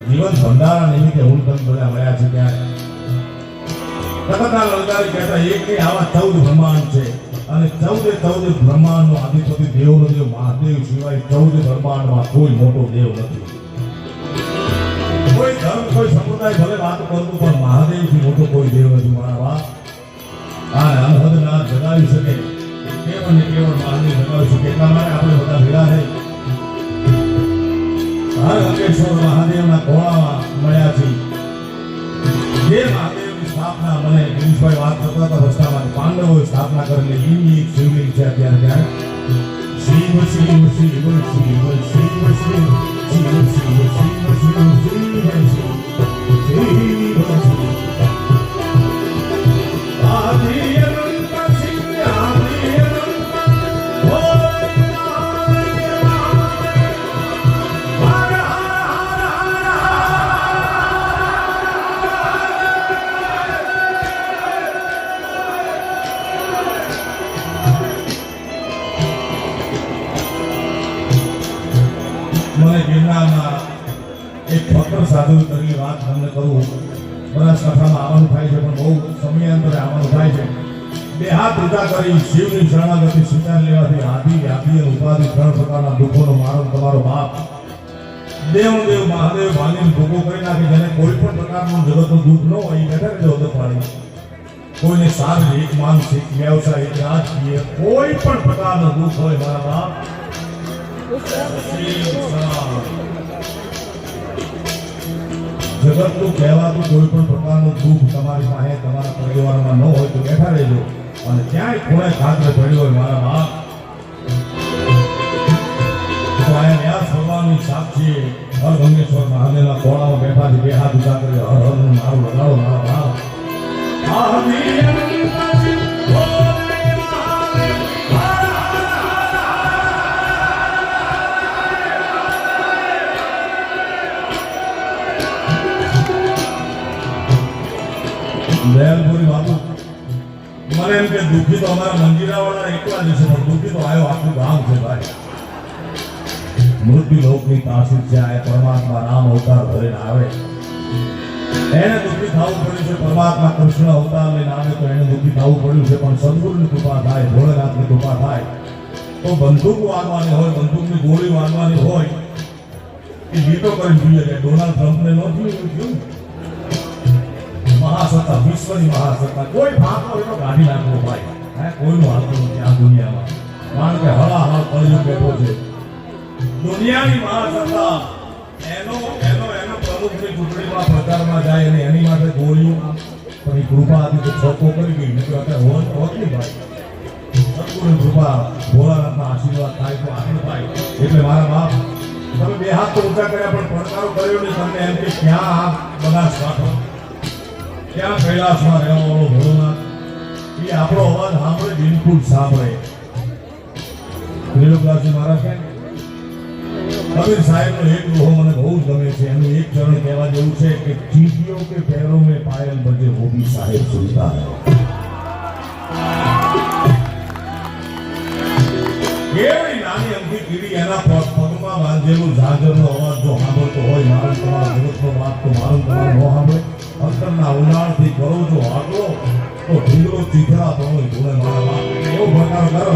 જીવન ભંડારા નિમિત્તે હું તમને બધા મળ્યા છે ત્યારે કથા લલકારી કહેતા એક કે આવા 14 બ્રહ્માંડ છે અને 14 બ્રહ્માંડનો અધિપતિ દેવનો દેવ મહાદેવ સિવાય 14 બ્રહ્માંડમાં કોઈ મોટો દેવ નથી. કોઈ ધર્મ કોઈ સંપ્રદાય ભલે વાત કરતું પણ મહાદેવથી મોટો કોઈ દેવ નથી. મારા વાત આ અનહદ ના જગાવી શકે કેવળ ને કેવળ મહાદેવ જગાવી શકે. એટલા માટે આપણે બધા ભેગા થઈ હર અંકેશ્વર મહાદેવના ખોળામાં મળ્યા છે. જે મહાદેવની સ્થાપના મને ગિરીશભાઈ વાત કરતા હતા રસ્તામાં પાંડવોએ સ્થાપના કરેલી એની એક શિવલિંગ છે. અત્યારે ત્યારે શિવ શિવ શિવ શિવ શિવ શિવ શિવ શિવ શિવ મને ગિરનારમાં એક ફકર સાધુ તરીકે વાત તમને કરું. બનાસકાંઠામાં આવવાનું થાય છે પણ બહુ સમયાંતરે આવવાનું થાય છે. બે હાથ ઊંચા કરી શિવની શરણાગતિ સ્વીકાર લેવાથી આદિ વ્યાધિ અને ઉપાધિ 3 પ્રકારના દુઃખોનો મારો તમારો બાપ દેવ મહાદેવ ભાંગીને ભોગો કરી નાખે. જેને કોઈ પણ પ્રકારનું જગતનું દુઃખ ન હોય એ બેઠા રહેજો હતો પાડી. કોઈને શારીરિક માનસિક વ્યવસાયિક રાજકીય કોઈ પણ પ્રકારનું દુઃખ હોય મારા બાપ જગતનું કહેવાતું કોઈ પણ પ્રકારનું દુઃખ તમારી પાસે તમારા પરિવારમાં ન હોય તો બેઠા રહેજો. અને ક્યાંય ખૂણે ખાતરે પડ્યો હોય મારા બાપ તો આયા વ્યાસ ભગવાનની સાક્ષી હર ગંગેશ્વર મહાદેવના ખોળામાં બેઠા છે. બે હાથ ઊંચા કરી હર હરનું નારું લગાડો મારા બાપ. દયાલપુરી બાપુ મને એમ કે દુઃખી તો અમારા મંજીરાવાળા એકલા જ છે પણ દુઃખી તો આવ્યો આખું ગામ છે ભાઈ. મૃત્યુ લોકની તાસીર છે. આ પરમાત્મા રામ અવતાર ધરીને આવે એને દુઃખી થવું પડ્યું છે. પરમાત્મા કૃષ્ણ અવતાર લઈને આવે તો એને દુઃખી થવું પડ્યું છે. પણ સદગુરુની કૃપા થાય ભોળેનાથની કૃપા થાય તો બંદૂક વાગવાની હોય બંદૂકની ગોળી વાગવાની હોય એ ગીતો કરી જોઈએ કે ડોનાલ્ડ ટ્રમ્પને ન થયું મહાસત્તા વિશ્વની મહાસત્તા કોઈ ભાગનો એનો કાઢી નાખવો ભાઈ. કોઈનું હાલતું નથી આ દુનિયામાં. કારણ કે હળાહળ કળિયુગ બેઠો છે. દુનિયાની મહાસત્તા એનો પ્રમુખની ચૂંટણીમાં પ્રચારમાં જાય અને એની માટે ગોળીઓ પણ એ કૃપા હતી તો છોકો કરી ગઈ નથી. અત્યારે હોતી ભાઈ સદગુરુની કૃપા ભોળાનાથના આશીર્વાદ થાય તો આગળ થાય. એટલે મારા બાપ તમે બે હાથ તો ઊંચા કર્યા પણ પડકારો કર્યો નહીં. તમને એમ કે ક્યાં આ બનાસકાંઠો ક્યાં કૈલાસમાં રહેવાવાળો ભોળોનાથ એ આપણો અવાજ સાંભળે બિલકુલ સાંભળે. ત્રિલોકદાસજી મહારાજ કે કબીર સાહેબનો એક દોહો મને બહુ જ ગમે છે. એનું એક ચરણ કહેવા જેવું છે કે ચીટીઓ કે पैरों में पायल बजे वो भी साहेब सुनता है. કેવડી નાની અમથી કીડી એના પગમાં બાંધેલું ઝાંઝરનો અવાજ જો સાંભળતો હોય મારું તમારા જગતનો વાત તો મારું તમારે ન સાંભળે. અંતરના ઉનાળથી કરો છો આટલો તો ઢીંગલો ચીથરા તો હોય મારા બાપ એવો પ્રકાર કરો.